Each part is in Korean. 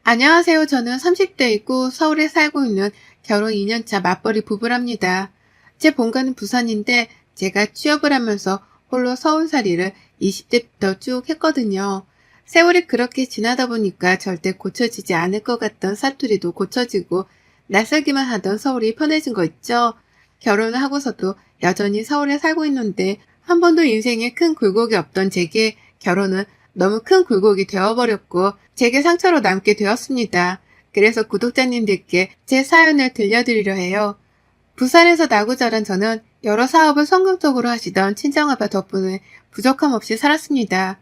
안녕하세요. 저는 30대이고 서울에 살고 있는 결혼 2년차 맞벌이 부부랍니다. 제 본가는 부산인데 제가 취업을 하면서 홀로 서울살이를 20대부터 쭉 했거든요. 세월이 그렇게 지나다 보니까 절대 고쳐지지 않을 것 같던 사투리도 고쳐지고 낯설기만 하던 서울이 편해진 거 있죠? 결혼을 하고서도 여전히 서울에 살고 있는데 한 번도 인생에 큰 굴곡이 없던 제게 결혼은 너무 큰 굴곡이 되어버렸고 제게 상처로 남게 되었습니다. 그래서 구독자님들께 제 사연을 들려드리려 해요. 부산에서 나고 자란 저는 여러 사업을 성공적으로 하시던 친정아빠 덕분에 부족함 없이 살았습니다.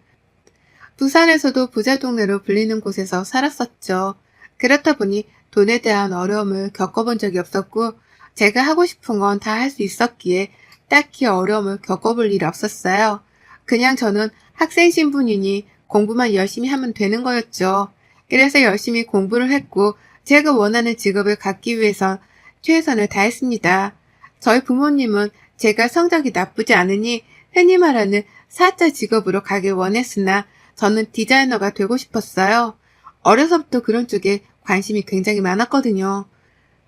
부산에서도 부자 동네로 불리는 곳에서 살았었죠. 그렇다 보니 돈에 대한 어려움을 겪어본 적이 없었고 제가 하고 싶은 건 다 할 수 있었기에 딱히 어려움을 겪어볼 일이 없었어요. 그냥 저는 학생 신분이니 공부만 열심히 하면 되는 거였죠. 그래서 열심히 공부를 했고 제가 원하는 직업을 갖기 위해선 최선을 다했습니다. 저희 부모님은 제가 성적이 나쁘지 않으니 흔히 말하는 사자 직업으로 가길 원했으나 저는 디자이너가 되고 싶었어요. 어려서부터 그런 쪽에 관심이 굉장히 많았거든요.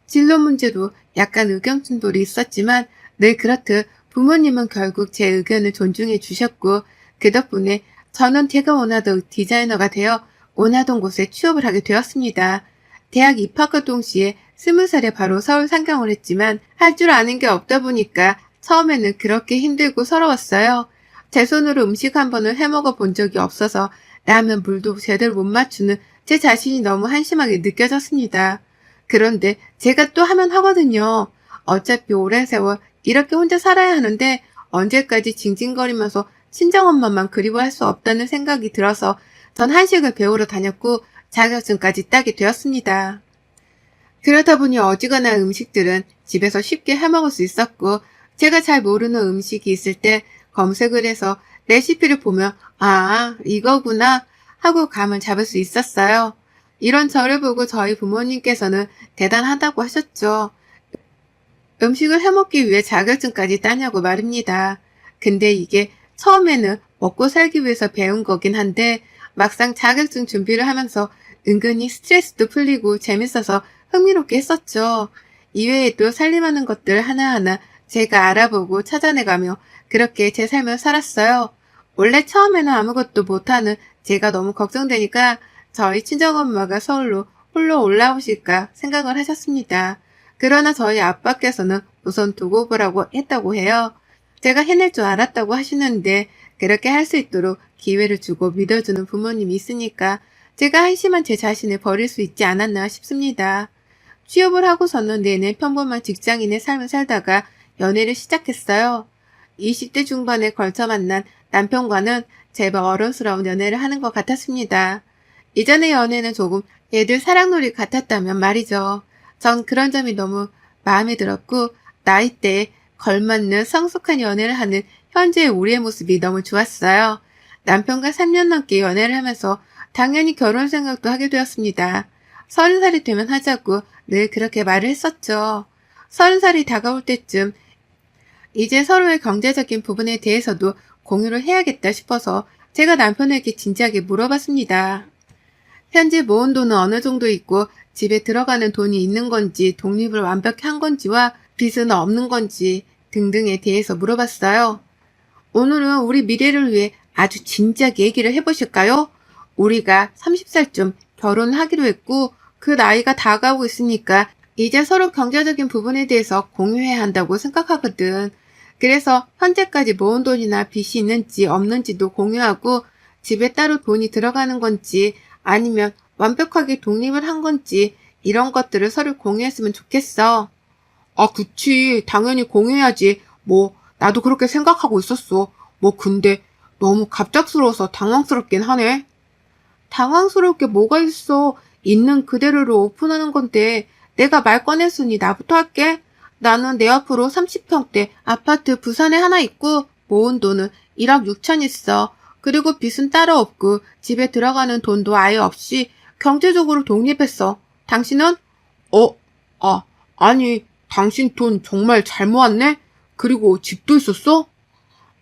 진로 문제도 약간 의견 충돌이 있었지만 늘 그렇듯 부모님은 결국 제 의견을 존중해 주셨고 그 덕분에 저는 제가 원하던 디자이너가 되어 원하던 곳에 취업을 하게 되었습니다. 대학 입학과 동시에 20살에 바로 서울 상경을 했지만 할 줄 아는 게 없다 보니까 처음에는 그렇게 힘들고 서러웠어요. 제 손으로 음식 한 번을 해먹어 본 적이 없어서 라면 물도 제대로 못 맞추는 제 자신이 너무 한심하게 느껴졌습니다. 그런데 제가 또 하면 하거든요. 어차피 오랜 세월 이렇게 혼자 살아야 하는데 언제까지 징징거리면서 친정엄마만 그리워할 수 없다는 생각이 들어서 전 한식을 배우러 다녔고 자격증까지 따게 되었습니다. 그러다 보니 어지간한 음식들은 집에서 쉽게 해먹을 수 있었고 제가 잘 모르는 음식이 있을 때 검색을 해서 레시피를 보면 아, 이거구나 하고 감을 잡을 수 있었어요. 이런 저를 보고 저희 부모님께서는 대단하다고 하셨죠. 음식을 해먹기 위해 자격증까지 따냐고 말입니다. 근데 이게 처음에는 먹고 살기 위해서 배운 거긴 한데 막상 자격증 준비를 하면서 은근히 스트레스도 풀리고 재밌어서 흥미롭게 했었죠. 이외에도 살림하는 것들 하나하나 제가 알아보고 찾아내가며 그렇게 제 삶을 살았어요. 원래 처음에는 아무것도 못하는 제가 너무 걱정되니까 저희 친정엄마가 서울로 홀로 올라오실까 생각을 하셨습니다. 그러나 저희 아빠께서는 우선 두고 보라고 했다고 해요. 제가 해낼 줄 알았다고 하시는데 그렇게 할 수 있도록 기회를 주고 믿어주는 부모님이 있으니까 제가 한심한 제 자신을 버릴 수 있지 않았나 싶습니다. 취업을 하고서는 내내 평범한 직장인의 삶을 살다가 연애를 시작했어요. 20대 중반에 걸쳐 만난 남편과는 제법 어른스러운 연애를 하는 것 같았습니다. 이전의 연애는 조금 애들 사랑놀이 같았다면 말이죠. 전 그런 점이 너무 마음에 들었고 나이대에 걸맞는 성숙한 연애를 하는 현재의 우리의 모습이 너무 좋았어요. 남편과 3년 넘게 연애를 하면서 당연히 결혼 생각도 하게 되었습니다. 30살이 되면 하자고 늘 그렇게 말을 했었죠. 30살이 다가올 때쯤 이제 서로의 경제적인 부분에 대해서도 공유를 해야겠다 싶어서 제가 남편에게 진지하게 물어봤습니다. 현재 모은 돈은 어느 정도 있고 집에 들어가는 돈이 있는 건지 독립을 완벽히 한 건지와 빚은 없는 건지 등등에 대해서 물어봤어요. 오늘은 우리 미래를 위해 아주 진지하게 얘기를 해보실까요? 우리가 30살쯤 결혼하기로 했고 그 나이가 다가오고 있으니까 이제 서로 경제적인 부분에 대해서 공유해야 한다고 생각하거든. 그래서 현재까지 모은 돈이나 빚이 있는지 없는지도 공유하고 집에 따로 돈이 들어가는 건지 아니면 완벽하게 독립을 한 건지 이런 것들을 서로 공유했으면 좋겠어. 아, 그치. 당연히 공유해야지. 나도 그렇게 생각하고 있었어. 근데 너무 갑작스러워서 당황스럽긴 하네. 당황스러울 게 뭐가 있어. 있는 그대로를 오픈하는 건데 내가 말 꺼냈으니 나부터 할게. 나는 내 앞으로 30평대 아파트 부산에 하나 있고 모은 돈은 1억 6천 있어. 그리고 빚은 따로 없고 집에 들어가는 돈도 아예 없이 경제적으로 독립했어. 당신은? 아니, 당신 돈 정말 잘 모았네? 그리고 집도 있었어?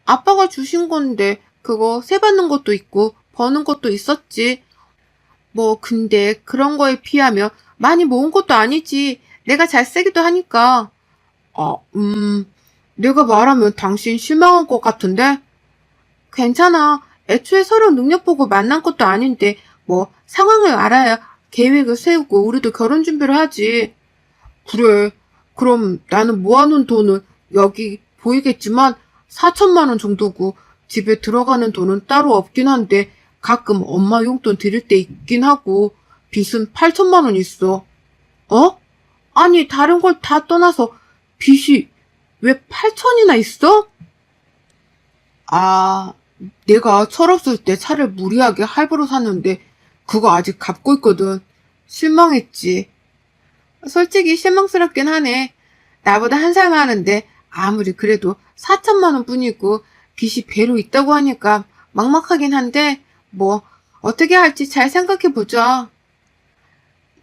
아빠가 주신 건데 그거 세 받는 것도 있고 버는 것도 있었지. 뭐 근데 그런 거에 비하면 많이 모은 것도 아니지. 내가 잘 쓰기도 하니까. 아, 내가 말하면 당신 실망할 것 같은데? 괜찮아. 애초에 서로 능력 보고 만난 것도 아닌데 뭐 상황을 알아야 계획을 세우고 우리도 결혼 준비를 하지. 그래. 그럼 나는 모아놓은 돈은 여기 보이겠지만 4천만 원 정도고 집에 들어가는 돈은 따로 없긴 한데 가끔 엄마 용돈 드릴 때 있긴 하고 빚은 8천만 원 있어. 어? 아니 다른 걸 다 떠나서 빚이 왜 8천이나 있어? 아, 내가 철없을 때 차를 무리하게 할부로 샀는데 그거 아직 갚고 있거든. 실망했지. 솔직히 실망스럽긴 하네. 나보다 한 살 많은데 아무리 그래도 4천만 원 뿐이고 빚이 배로 있다고 하니까 막막하긴 한데 뭐 어떻게 할지 잘 생각해 보자.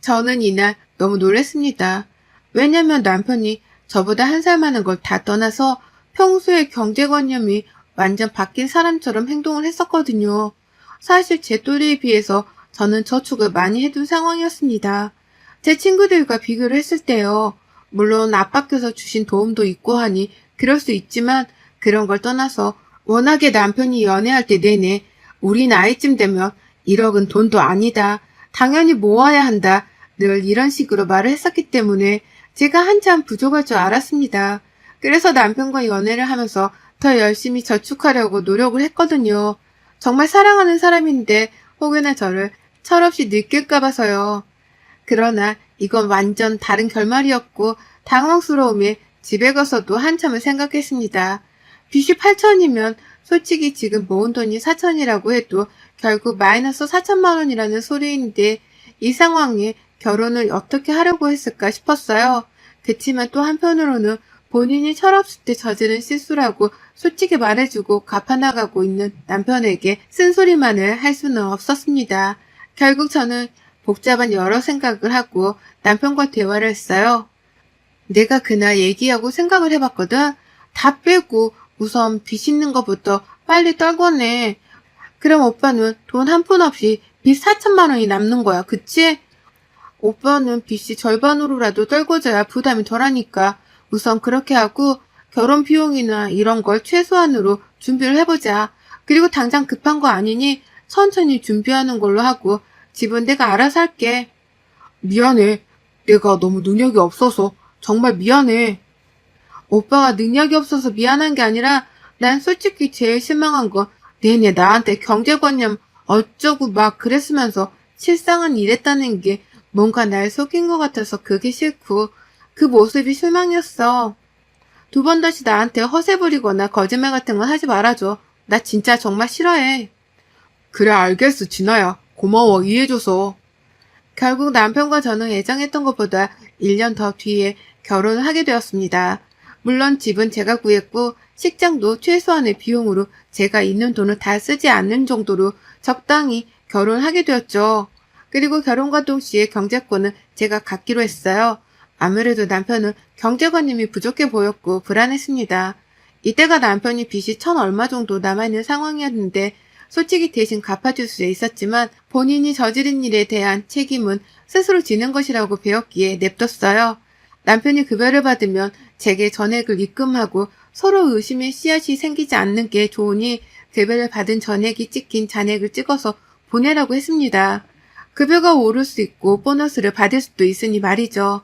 저는 이날 너무 놀랐습니다. 왜냐면 남편이 저보다 한 살 많은 걸 다 떠나서 평소에 경제관념이 완전 바뀐 사람처럼 행동을 했었거든요. 사실 제 또래에 비해서 저는 저축을 많이 해둔 상황이었습니다. 제 친구들과 비교를 했을 때요. 물론 앞바뀌어서 주신 도움도 있고 하니 그럴 수 있지만 그런 걸 떠나서 워낙에 남편이 연애할 때 내내 우리 나이쯤 되면 1억은 돈도 아니다. 당연히 모아야 한다. 늘 이런 식으로 말을 했었기 때문에 제가 한참 부족할 줄 알았습니다. 그래서 남편과 연애를 하면서 더 열심히 저축하려고 노력을 했거든요. 정말 사랑하는 사람인데 혹여나 저를 철없이 느낄까 봐서요. 그러나 이건 완전 다른 결말이었고 당황스러움에 집에 가서도 한참을 생각했습니다. 빚이 8천이면 솔직히 지금 모은 돈이 4천이라고 해도 결국 마이너스 4천만 원이라는 소리인데 이 상황에 결혼을 어떻게 하려고 했을까 싶었어요. 그치만 또 한편으로는 본인이 철없을 때 저지른 실수라고 솔직히 말해주고 갚아나가고 있는 남편에게 쓴소리만을 할 수는 없었습니다. 결국 저는 복잡한 여러 생각을 하고 남편과 대화를 했어요. 내가 그날 얘기하고 생각을 해봤거든. 다 빼고 우선 빚 있는 것부터 빨리 떨궈내. 그럼 오빠는 돈 한 푼 없이 빚 4천만 원이 남는 거야. 그치? 오빠는 빚이 절반으로라도 떨궈져야 부담이 덜하니까 우선 그렇게 하고 결혼 비용이나 이런 걸 최소한으로 준비를 해보자. 그리고 당장 급한 거 아니니 천천히 준비하는 걸로 하고 집은 내가 알아서 할게. 미안해. 내가 너무 능력이 없어서 정말 미안해. 오빠가 능력이 없어서 미안한 게 아니라 난 솔직히 제일 실망한 건 내내 나한테 경제관념 어쩌고 막 그랬으면서 실상은 이랬다는 게 뭔가 날 속인 것 같아서 그게 싫고 그 모습이 실망이었어. 두 번 다시 나한테 허세 부리거나 거짓말 같은 건 하지 말아줘. 나 진짜 정말 싫어해. 그래 알겠어 진아야. 고마워 이해해줘서. 결국 남편과 저는 예정했던 것보다 1년 더 뒤에 결혼을 하게 되었습니다. 물론 집은 제가 구했고 식장도 최소한의 비용으로 제가 있는 돈을 다 쓰지 않는 정도로 적당히 결혼하게 되었죠. 그리고 결혼과 동시에 경제권은 제가 갖기로 했어요. 아무래도 남편은 경제관념이 부족해 보였고 불안했습니다. 이때가 남편이 빚이 1,000 얼마 정도 남아있는 상황이었는데 솔직히 대신 갚아줄 수 있었지만 본인이 저지른 일에 대한 책임은 스스로 지는 것이라고 배웠기에 냅뒀어요. 남편이 급여를 받으면 제게 전액을 입금하고 서로 의심의 씨앗이 생기지 않는 게 좋으니 급여를 받은 전액이 찍힌 잔액을 찍어서 보내라고 했습니다. 급여가 오를 수 있고 보너스를 받을 수도 있으니 말이죠.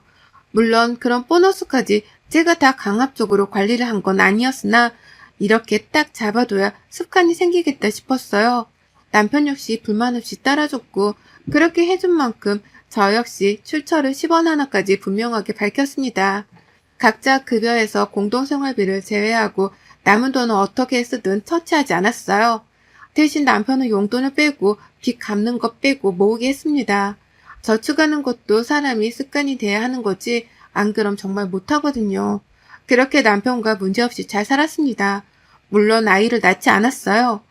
물론 그런 보너스까지 제가 다 강압적으로 관리를 한 건 아니었으나 이렇게 딱 잡아둬야 습관이 생기겠다 싶었어요. 남편 역시 불만 없이 따라줬고 그렇게 해준 만큼 저 역시 출처를 10원 하나까지 분명하게 밝혔습니다. 각자 급여에서 공동생활비를 제외하고 남은 돈은 어떻게 쓰든 터치하지 않았어요. 대신 남편은 용돈을 빼고 빚 갚는 것 빼고 모으게 했습니다. 저축하는 것도 사람이 습관이 돼야 하는 거지 안 그럼 정말 못하거든요. 그렇게 남편과 문제없이 잘 살았습니다. 물론 아이를 낳지 않았어요.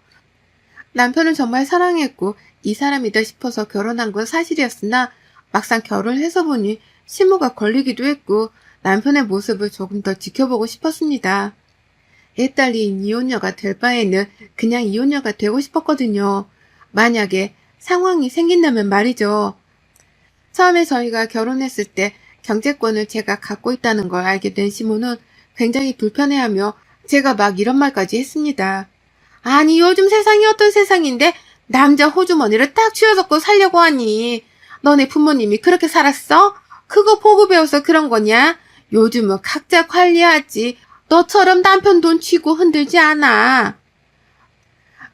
남편을 정말 사랑했고 이 사람이다 싶어서 결혼한 건 사실이었으나 막상 결혼을 해서 보니 시무가 걸리기도 했고 남편의 모습을 조금 더 지켜보고 싶었습니다. 애 딸린 이혼녀가 될 바에는 그냥 이혼녀가 되고 싶었거든요. 만약에 상황이 생긴다면 말이죠. 처음에 저희가 결혼했을 때 경제권을 제가 갖고 있다는 걸 알게 된 시모는 굉장히 불편해하며 제가 막 이런 말까지 했습니다. 아니, 요즘 세상이 어떤 세상인데 남자 호주머니를 딱 쥐어잡고 살려고 하니. 너네 부모님이 그렇게 살았어? 그거 보고 배워서 그런 거냐? 요즘은 각자 관리하지. 너처럼 남편 돈 쥐고 흔들지 않아.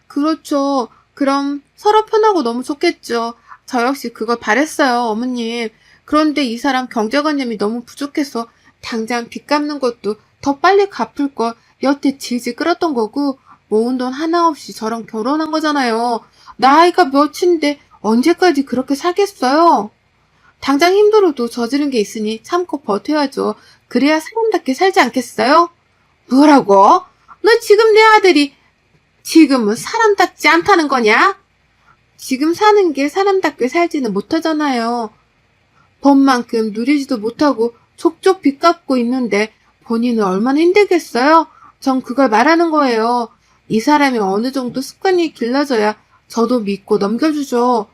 그렇죠. 그럼 서로 편하고 너무 좋겠죠. 저 역시 그걸 바랬어요, 어머님. 그런데 이 사람 경제관념이 너무 부족해서 당장 빚 갚는 것도 더 빨리 갚을 걸 여태 질질 끌었던 거고, 모은 돈 하나 없이 저랑 결혼한 거잖아요. 나이가 몇인데 언제까지 그렇게 살겠어요? 당장 힘들어도 저지른 게 있으니 참고 버텨야죠. 그래야 사람답게 살지 않겠어요? 뭐라고? 너 지금 내 아들이 지금은 사람답지 않다는 거냐? 지금 사는 게 사람답게 살지는 못하잖아요. 법만큼 누리지도 못하고 족족 빚 갚고 있는데 본인은 얼마나 힘들겠어요? 전 그걸 말하는 거예요. 이 사람이 어느 정도 습관이 길러져야 저도 믿고 넘겨주죠.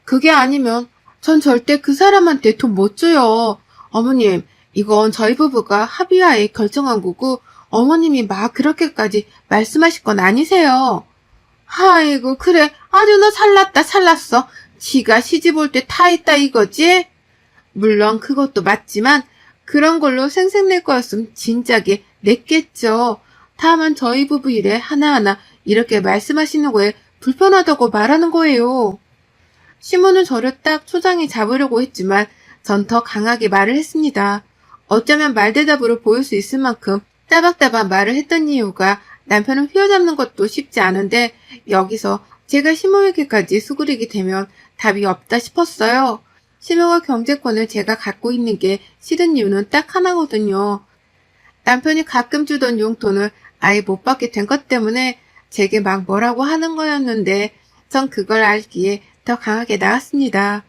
그게 아니면 전 절대 그 사람한테 돈 못 줘요. 어머님, 이건 저희 부부가 합의하에 결정한 거고 어머님이 막 그렇게까지 말씀하실 건 아니세요. 아이고, 그래. 아주 너 잘났어. 지가 시집 올 때 다 했다 이거지? 물론 그것도 맞지만 그런 걸로 생색낼 거였으면 진작에 냈겠죠. 다만 저희 부부 일에 하나하나 이렇게 말씀하시는 거에 불편하다고 말하는 거예요. 시모는 저를 딱 초장에 잡으려고 했지만 전 더 강하게 말을 했습니다. 어쩌면 말대답으로 보일 수 있을 만큼 따박따박 말을 했던 이유가 남편을 휘어잡는 것도 쉽지 않은데 여기서 제가 시모에게까지 수그리게 되면 답이 없다 싶었어요. 시모가 경제권을 제가 갖고 있는 게 싫은 이유는 딱 하나거든요. 남편이 가끔 주던 용돈을 아예 못 받게 된 것 때문에 제게 막 뭐라고 하는 거였는데 전 그걸 알기에 더 강하게 나갔습니다.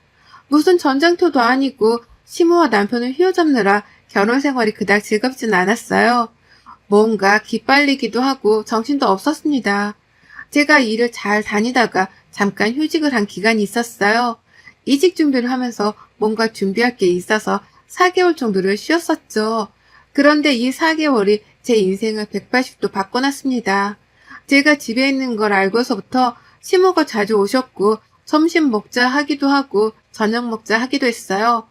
무슨 전쟁터도 아니고 시모와 남편을 휘어잡느라 결혼 생활이 그닥 즐겁진 않았어요. 뭔가 기빨리기도 하고 정신도 없었습니다. 제가 일을 잘 다니다가 잠깐 휴직을 한 기간이 있었어요. 이직 준비를 하면서 뭔가 준비할 게 있어서 4개월 정도를 쉬었었죠. 그런데 이 4개월이 제 인생을 180도 바꿔놨습니다. 제가 집에 있는 걸 알고서부터 시모가 자주 오셨고 점심 먹자 하기도 하고 저녁 먹자 하기도 했어요.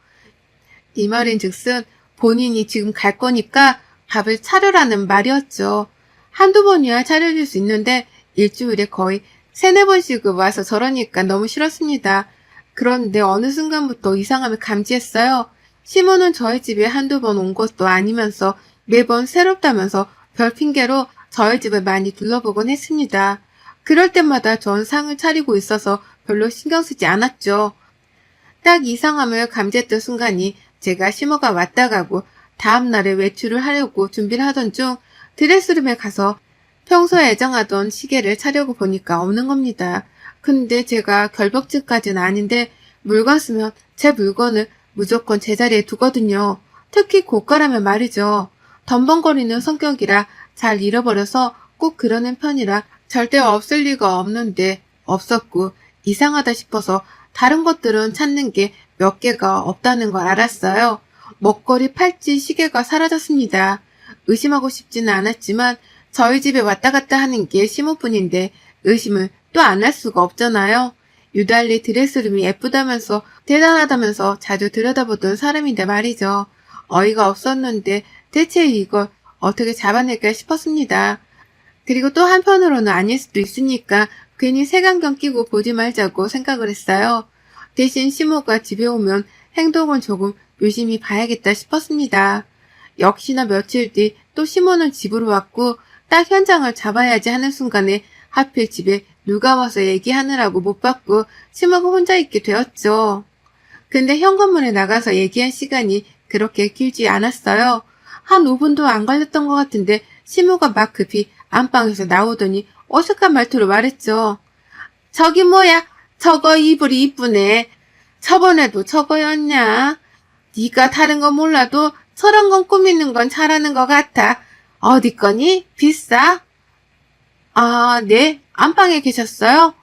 이 말인즉슨 본인이 지금 갈 거니까 밥을 차려라는 말이었죠. 한두 번이야 차려줄 수 있는데 일주일에 거의 3-4번씩 와서 저러니까 너무 싫었습니다. 그런데 어느 순간부터 이상함을 감지했어요. 시모는 저희 집에 한두 번 온 것도 아니면서 매번 새롭다면서 별 핑계로 저희 집을 많이 둘러보곤 했습니다. 그럴 때마다 전 상을 차리고 있어서 별로 신경 쓰지 않았죠. 딱 이상함을 감지했던 순간이 제가 시모가 왔다 가고 다음날에 외출을 하려고 준비를 하던 중 드레스룸에 가서 평소에 애정하던 시계를 차려고 보니까 없는 겁니다. 근데 제가 결벽증까지는 아닌데 물건 쓰면 제 물건을 무조건 제자리에 두거든요. 특히 고가라면 말이죠. 덤벙거리는 성격이라 잘 잃어버려서 꼭 그러는 편이라 절대 없을 리가 없는데 없었고 이상하다 싶어서 다른 것들은 찾는 게 몇 개가 없다는 걸 알았어요. 먹거리, 팔찌, 시계가 사라졌습니다. 의심하고 싶지는 않았지만 저희 집에 왔다 갔다 하는 게 시모뿐인데 의심을 또 안 할 수가 없잖아요. 유달리 드레스룸이 예쁘다면서 대단하다면서 자주 들여다보던 사람인데 말이죠. 어이가 없었는데 대체 이걸 어떻게 잡아낼까 싶었습니다. 그리고 또 한편으로는 아닐 수도 있으니까 괜히 색안경 끼고 보지 말자고 생각을 했어요. 대신 시모가 집에 오면 행동을 조금 유심히 봐야겠다 싶었습니다. 역시나 며칠 뒤 또 시모는 집으로 왔고 딱 현장을 잡아야지 하는 순간에 하필 집에 누가 와서 얘기하느라고 못 받고 시모가 혼자 있게 되었죠. 근데 현관문에 나가서 얘기한 시간이 그렇게 길지 않았어요. 한 5분도 안 걸렸던 것 같은데 시모가 막 급히 안방에서 나오더니 어색한 말투로 말했죠. 저기 뭐야? 저거 이불이 이쁘네. 저번에도 저거였냐? 네가 다른 건 몰라도 저런 건 꾸미는 건 잘하는 것 같아. 어디 거니? 비싸? 아, 네. 안방에 계셨어요?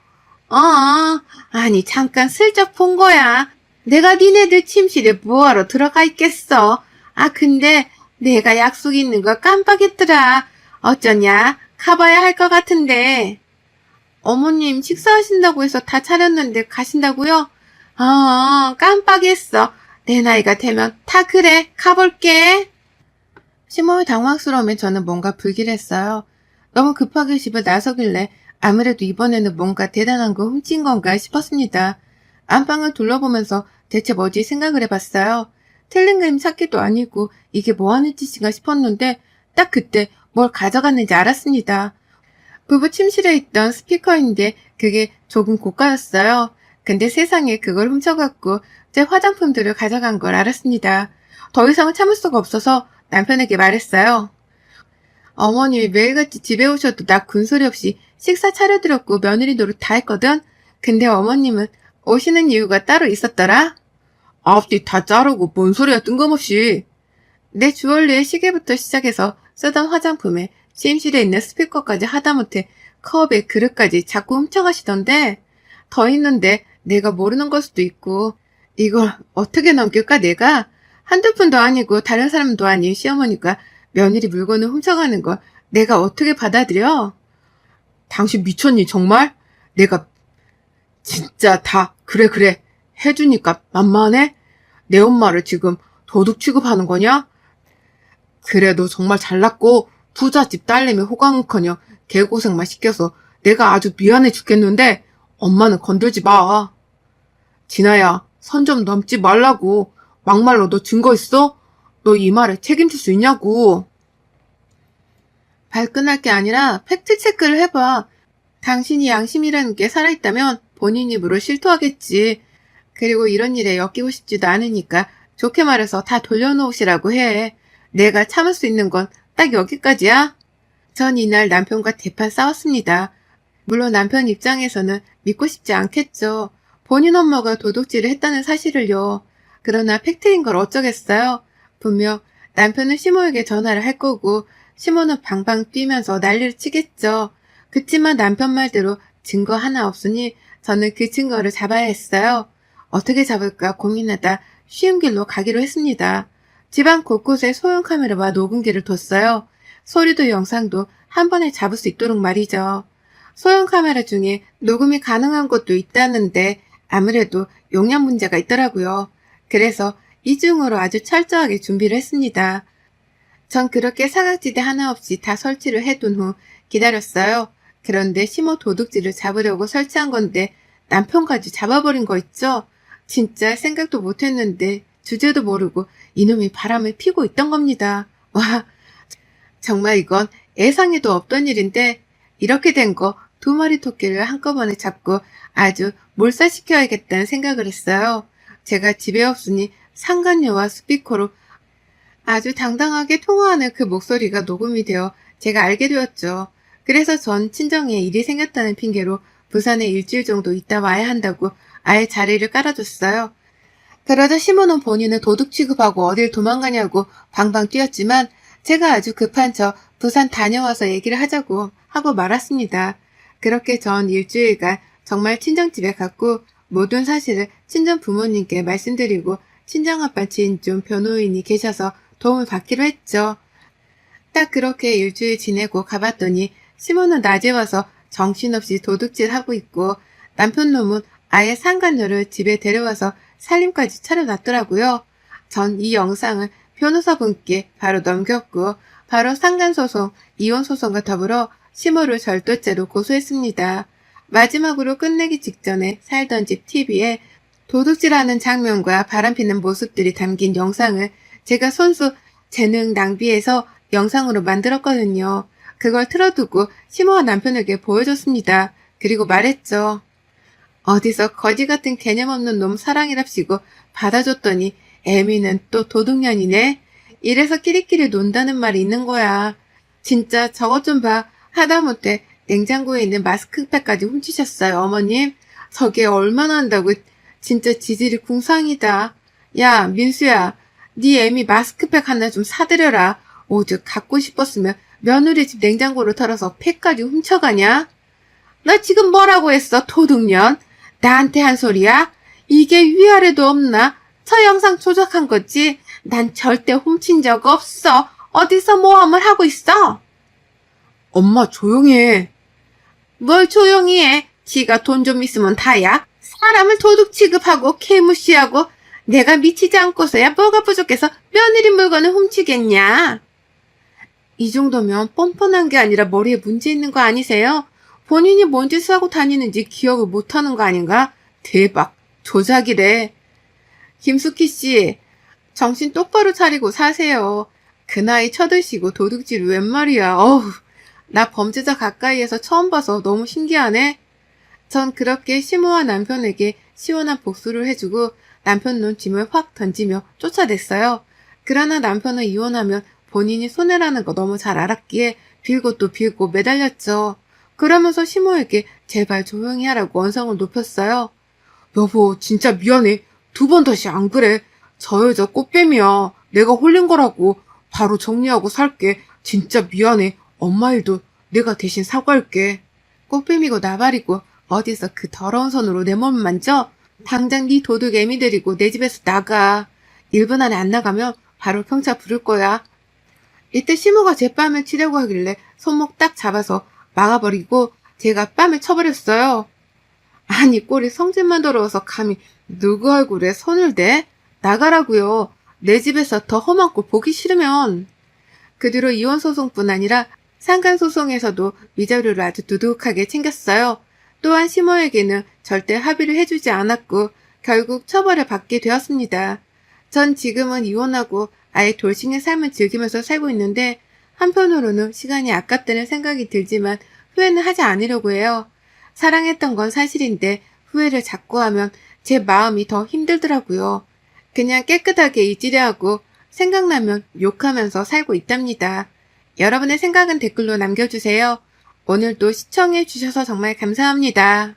어, 아니 잠깐 슬쩍 본 거야. 내가 니네들 침실에 뭐하러 들어가 있겠어. 아 근데 내가 약속 있는 거 깜빡했더라. 어쩌냐? 가봐야 할 것 같은데. 어머님 식사하신다고 해서 다 차렸는데 가신다고요? 깜빡했어. 내 나이가 되면 다 그래. 가볼게. 시모의 당황스러움에 저는 뭔가 불길했어요. 너무 급하게 집을 나서길래 아무래도 이번에는 뭔가 대단한 거 훔친 건가 싶었습니다. 안방을 둘러보면서 대체 뭐지 생각을 해봤어요. 텔레그램 찾기도 아니고 이게 뭐하는 짓인가 싶었는데 딱 그때 뭘 가져갔는지 알았습니다. 부부 침실에 있던 스피커인데 그게 조금 고가였어요. 근데 세상에 그걸 훔쳐갖고 제 화장품들을 가져간 걸 알았습니다. 더 이상은 참을 수가 없어서 남편에게 말했어요. 어머님이 매일같이 집에 오셔도 나 군소리 없이 식사 차려드렸고 며느리 노릇 다 했거든? 근데 어머님은 오시는 이유가 따로 있었더라? 앞뒤 다 자르고 뭔 소리야 뜬금없이. 내 주얼리의 시계부터 시작해서 쓰던 화장품에 침실에 있는 스피커까지 하다못해 컵에 그릇까지 자꾸 훔쳐가시던데 더 있는데 내가 모르는 걸 수도 있고 이걸 어떻게 넘길까 내가? 한두 푼도 아니고 다른 사람도 아닌 시어머니가 며느리 물건을 훔쳐가는 걸 내가 어떻게 받아들여? 당신 미쳤니 정말? 내가 진짜 다 그래 해주니까 만만해? 내 엄마를 지금 도둑 취급하는 거냐? 그래 너 정말 잘났고 부잣집 딸내미 호강은커녕 개고생만 시켜서 내가 아주 미안해 죽겠는데 엄마는 건들지 마. 진아야 선 좀 넘지 말라고. 막말로 너 증거 있어? 너 이 말에 책임질 수 있냐고. 발끈할 게 아니라 팩트체크를 해봐. 당신이 양심이라는 게 살아있다면 본인 입으로 실토하겠지. 그리고 이런 일에 엮이고 싶지도 않으니까 좋게 말해서 다 돌려놓으시라고 해. 내가 참을 수 있는 건 딱 여기까지야. 전 이날 남편과 대판 싸웠습니다. 물론 남편 입장에서는 믿고 싶지 않겠죠. 본인 엄마가 도둑질을 했다는 사실을요. 그러나 팩트인 걸 어쩌겠어요. 분명 남편은 시모에게 전화를 할 거고 시모는 방방 뛰면서 난리를 치겠죠. 그치만 남편 말대로 증거 하나 없으니 저는 그 증거를 잡아야 했어요. 어떻게 잡을까 고민하다 쉬운 길로 가기로 했습니다. 집안 곳곳에 소형 카메라와 녹음기를 뒀어요. 소리도 영상도 한 번에 잡을 수 있도록 말이죠. 소형 카메라 중에 녹음이 가능한 곳도 있다는데 아무래도 용량 문제가 있더라고요. 그래서 이중으로 아주 철저하게 준비를 했습니다. 전 그렇게 사각지대 하나 없이 다 설치를 해둔 후 기다렸어요. 그런데 시모 도둑질을 잡으려고 설치한 건데 남편까지 잡아버린 거 있죠? 진짜 생각도 못했는데 주제도 모르고 이놈이 바람을 피고 있던 겁니다. 와, 정말 이건 예상에도 없던 일인데 이렇게 된 거 2마리 토끼를 한꺼번에 잡고 아주 몰살시켜야겠다는 생각을 했어요. 제가 집에 없으니 상간녀와 스피커로 아주 당당하게 통화하는 그 목소리가 녹음이 되어 제가 알게 되었죠. 그래서 전 친정에 일이 생겼다는 핑계로 부산에 일주일 정도 있다 와야 한다고 아예 자리를 깔아줬어요. 그러자 시모는 본인은 도둑 취급하고 어딜 도망가냐고 방방 뛰었지만 제가 아주 급한 척 부산 다녀와서 얘기를 하자고 하고 말았습니다. 그렇게 전 일주일간 정말 친정집에 갔고 모든 사실을 친정 부모님께 말씀드리고 친정아빠 지인 변호인이 계셔서 도움을 받기로 했죠. 딱 그렇게 일주일 지내고 가봤더니 시모는 낮에 와서 정신없이 도둑질하고 있고 남편 놈은 아예 상간녀를 집에 데려와서 살림까지 차려놨더라고요. 전 이 영상을 변호사분께 바로 넘겼고 바로 상간소송, 이혼소송과 더불어 시모를 절도죄로 고소했습니다. 마지막으로 끝내기 직전에 살던 집 TV에 도둑질하는 장면과 바람피는 모습들이 담긴 영상을 제가 손수 재능 낭비해서 영상으로 만들었거든요. 그걸 틀어두고 시모와 남편에게 보여줬습니다. 그리고 말했죠. 어디서 거지 같은 개념 없는 놈 사랑이랍시고 받아줬더니 애미는 또 도둑년이네. 이래서 끼리끼리 논다는 말이 있는 거야. 진짜 저것 좀 봐. 하다못해 냉장고에 있는 마스크팩까지 훔치셨어요, 어머님. 저게 얼마나 한다고. 진짜 지질이 궁상이다. 야, 민수야. 네 애미 마스크팩 하나 좀 사드려라. 오죽 갖고 싶었으면 며느리 집 냉장고를 털어서 팩까지 훔쳐가냐? 너 지금 뭐라고 했어, 도둑년? 나한테 한 소리야? 이게 위아래도 없나? 저 영상 조작한 거지? 난 절대 훔친 적 없어. 어디서 모험을 하고 있어? 엄마 조용히 해. 뭘 조용히 해? 지가 돈 좀 있으면 다야? 사람을 도둑 취급하고 개무시하고 내가 미치지 않고서야 뭐가 부족해서 며느리 물건을 훔치겠냐? 이 정도면 뻔뻔한 게 아니라 머리에 문제 있는 거 아니세요? 본인이 뭔 짓을 하고 다니는지 기억을 못하는 거 아닌가? 대박, 조작이래. 김숙희 씨, 정신 똑바로 차리고 사세요. 그 나이 쳐드시고 도둑질을 웬 말이야. 어우, 나 범죄자 가까이에서 처음 봐서 너무 신기하네. 전 그렇게 시모와 남편에게 시원한 복수를 해주고 남편 눈 짐을 확 던지며 쫓아냈어요. 그러나 남편은 이혼하면 본인이 손해라는 거 너무 잘 알았기에 빌고 또 빌고 매달렸죠. 그러면서 시모에게 제발 조용히 하라고 언성을 높였어요. 여보, 진짜 미안해. 2번 다시 안 그래. 저 여자 꽃뱀이야. 내가 홀린 거라고. 바로 정리하고 살게. 진짜 미안해. 엄마 일도 내가 대신 사과할게. 꽃뱀이고 나발이고 어디서 그 더러운 손으로 내 몸을 만져? 당장 네 도둑 애미 데리고 내 집에서 나가. 1분 안에 안 나가면 바로 경찰 부를 거야. 이때 시모가 제 뺨을 치려고 하길래 손목 딱 잡아서 막아버리고 제가 뺨을 쳐버렸어요. 아니, 꼴이 성질만 더러워서 감히 누구 얼굴에 손을 대? 나가라고요. 내 집에서 더 험한 꼴 보기 싫으면. 그 뒤로 이혼소송뿐 아니라 상간소송에서도 위자료를 아주 두둑하게 챙겼어요. 또한 시모에게는 절대 합의를 해주지 않았고 결국 처벌을 받게 되었습니다. 전 지금은 이혼하고 아예 돌싱의 삶을 즐기면서 살고 있는데 한편으로는 시간이 아깝다는 생각이 들지만 후회는 하지 않으려고 해요. 사랑했던 건 사실인데 후회를 자꾸 하면 제 마음이 더 힘들더라고요. 그냥 깨끗하게 잊으려 하고 생각나면 욕하면서 살고 있답니다. 여러분의 생각은 댓글로 남겨주세요. 오늘도 시청해주셔서 정말 감사합니다.